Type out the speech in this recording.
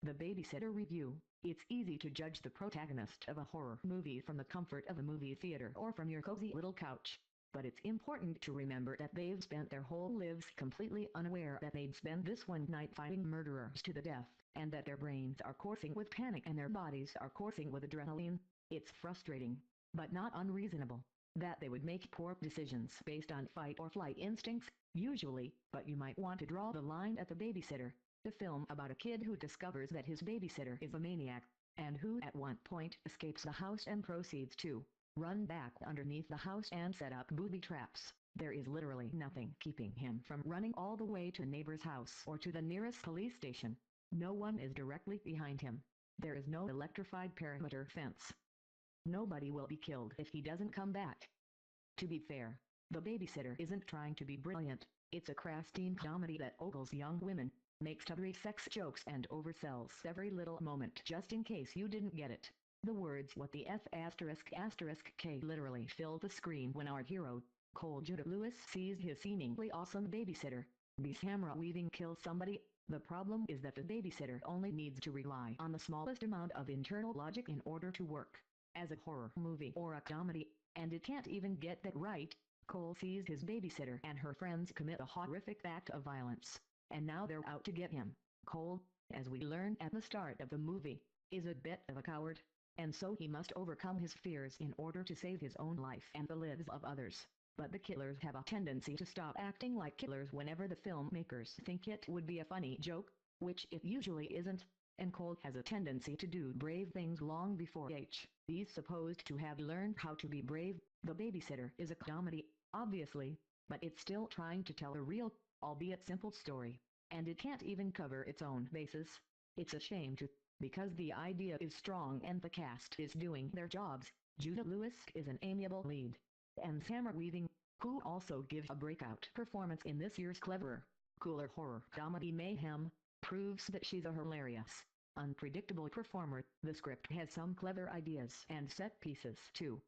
The Babysitter Review. It's easy to judge the protagonist of a horror movie from the comfort of a movie theater or from your cozy little couch. But it's important to remember that they've spent their whole lives completely unaware that they'd spend this one night fighting murderers to the death, and that their brains are coursing with panic and their bodies are coursing with adrenaline. It's frustrating, but not unreasonable, that they would make poor decisions based on fight-or-flight instincts, usually, but you might want to draw the line at The Babysitter, the film about a kid who discovers that his babysitter is a maniac, and who at one point escapes the house and proceeds to run back underneath the house and set up booby traps. There is literally nothing keeping him from running all the way to a neighbor's house or to the nearest police station. No one is directly behind him. There is no electrified perimeter fence. Nobody will be killed if he doesn't come back. To be fair, The Babysitter isn't trying to be brilliant. It's a crass teen comedy that ogles young women, makes tubbery sex jokes and oversells every little moment just in case you didn't get it. The words "what the F*** K" literally fill the screen when our hero, Cole Judah Lewis, sees his seemingly awesome babysitter, B's camera-weaving kill somebody. The problem is that the babysitter only needs to rely on the smallest amount of internal logic in order to work as a horror movie or a comedy, and it can't even get that right. Cole sees his babysitter and her friends commit a horrific act of violence, and now they're out to get him. Cole, as we learn at the start of the movie, is a bit of a coward, and so he must overcome his fears in order to save his own life and the lives of others. But the killers have a tendency to stop acting like killers whenever the filmmakers think it would be a funny joke, which it usually isn't, and Cole has a tendency to do brave things long before he's supposed to have learned how to be brave. The Babysitter is a comedy, obviously, but it's still trying to tell a real, albeit simple story, and it can't even cover its own bases. It's a shame too, because the idea is strong and the cast is doing their jobs. Judah Lewis is an amiable lead, and Samara Weaving, who also gives a breakout performance in this year's cleverer, cooler horror comedy Mayhem, proves that she's a hilarious, unpredictable performer. The script has some clever ideas and set pieces too,